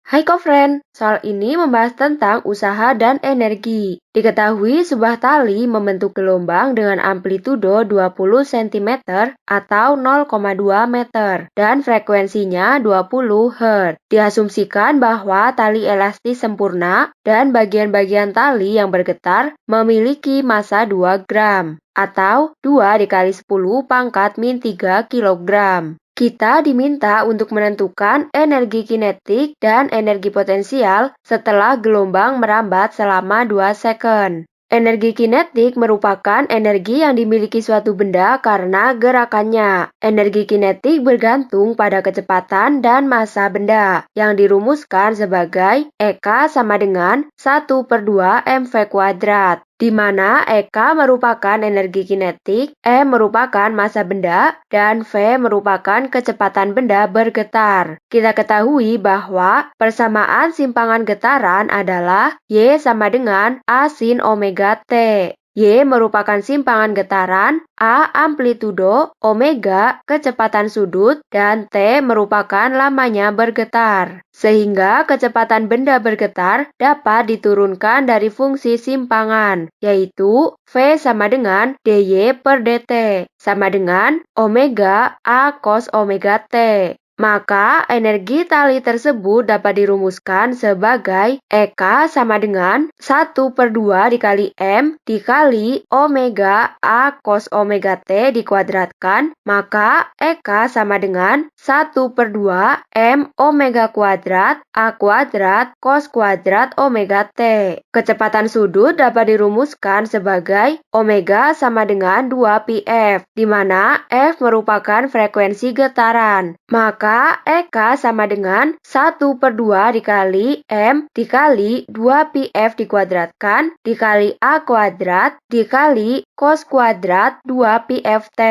Hai Kofren, soal ini membahas tentang usaha dan energi. Diketahui sebuah tali membentuk gelombang dengan amplitudo 20 cm atau 0,2 meter dan frekuensinya 20 Hz. Diasumsikan bahwa tali elastis sempurna dan bagian-bagian tali yang bergetar memiliki massa 2 gram atau 2 dikali 10 pangkat min 3 kilogram. Kita diminta untuk menentukan energi kinetik dan energi potensial setelah gelombang merambat selama 2 second. Energi kinetik merupakan energi yang dimiliki suatu benda karena gerakannya. Energi kinetik bergantung pada kecepatan dan massa benda, yang dirumuskan sebagai EK sama dengan 1/2 mv kuadrat, di mana EK merupakan energi kinetik, M merupakan massa benda, dan V merupakan kecepatan benda bergetar. Kita ketahui bahwa persamaan simpangan getaran adalah Y sama dengan A sin omega T. Y merupakan simpangan getaran, A amplitudo, omega kecepatan sudut, dan T merupakan lamanya bergetar. Sehingga kecepatan benda bergetar dapat diturunkan dari fungsi simpangan, yaitu V sama dengan dy per dt, sama dengan omega A cos omega T. Maka energi tali tersebut dapat dirumuskan sebagai EK sama dengan 1/2 dikali M dikali omega A cos omega T dikuadratkan, maka EK sama dengan 1/2 M omega kuadrat A kuadrat cos kuadrat omega T. Kecepatan sudut dapat dirumuskan sebagai omega sama dengan 2πf, di mana F merupakan frekuensi getaran. Maka EK sama dengan 1/2 dikali M dikali 2πf dikuadratkan dikali A kuadrat dikali cos kuadrat 2πft.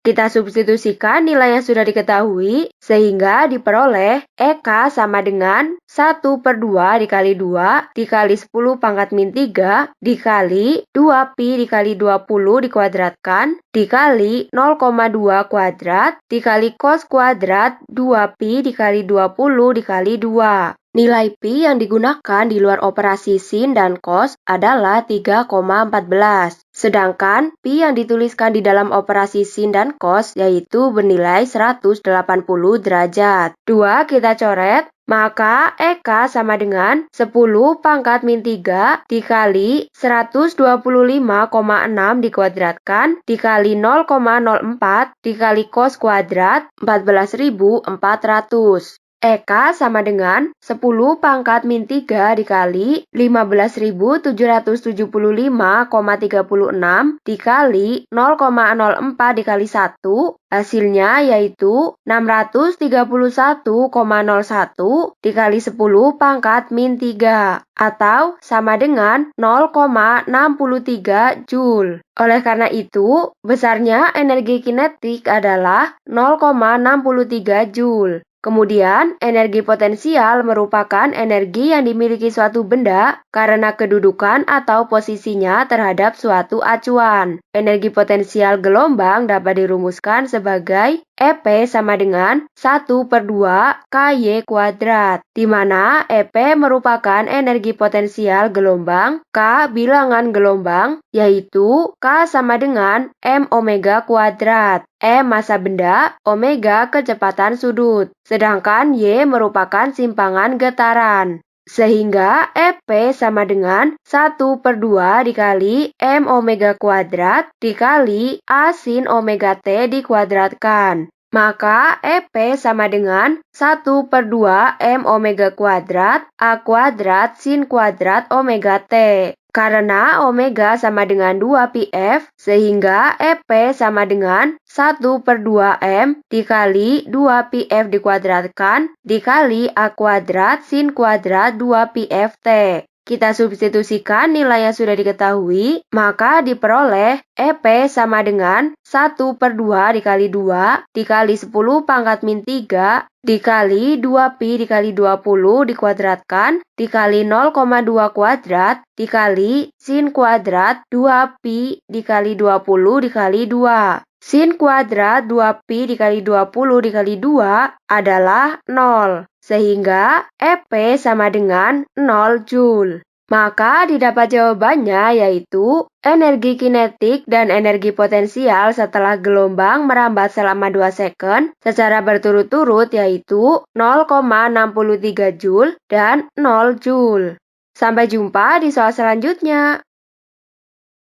Kita substitusikan nilai yang sudah diketahui sehingga diperoleh EK sama dengan 1/2 dikali 2 dikali 10 pangkat min 3 dikali 2pi dikali 20 dikuadratkan dikali 0,2 kuadrat dikali cos kuadrat 2pi dikali 20 dikali 2. Nilai pi yang digunakan di luar operasi sin dan cos adalah 3,14. Sedangkan pi yang dituliskan di dalam operasi sin dan cos yaitu bernilai 180 derajat. 2 kita coret. Maka EK sama dengan 10 pangkat min 3 dikali 125,6 dikuadratkan dikali 0,04 dikali cos kuadrat 14.400. EK sama dengan 10 pangkat min 3 dikali 15.775,36 dikali 0,04 dikali 1, hasilnya yaitu 631,01 dikali 10 pangkat min 3, atau sama dengan 0,63 Joule. Oleh karena itu, besarnya energi kinetik adalah 0,63 Joule. Kemudian, energi potensial merupakan energi yang dimiliki suatu benda karena kedudukan atau posisinya terhadap suatu acuan. Energi potensial gelombang dapat dirumuskan sebagai EP sama dengan 1/2 KY kuadrat, di mana EP merupakan energi potensial gelombang, K bilangan gelombang, yaitu K sama dengan M omega kuadrat. M massa benda, omega kecepatan sudut, sedangkan Y merupakan simpangan getaran. Sehingga EP sama dengan 1/2 dikali M omega kuadrat dikali A sin omega T dikuadratkan. Maka EP sama dengan 1/2 M omega kuadrat A kuadrat sin kuadrat omega T. Karena omega sama dengan 2πf, sehingga EP sama dengan 1/2 M dikali 2πf dikuadratkan dikali A kuadrat sin kuadrat 2πft. Kita substitusikan nilai yang sudah diketahui, maka diperoleh EP sama dengan 1/2 dikali 2 dikali 10 pangkat min 3 dikali 2pi dikali 20 dikuadratkan dikali 0,2 kuadrat dikali sin kuadrat 2pi dikali 20 dikali 2. Sin kuadrat 2pi dikali 20 dikali 2 adalah 0. sehingga EP sama dengan 0 Joule. Maka didapat jawabannya yaitu energi kinetik dan energi potensial setelah gelombang merambat selama 2 second secara berturut-turut yaitu 0,63 Joule dan 0 Joule. Sampai jumpa di soal selanjutnya.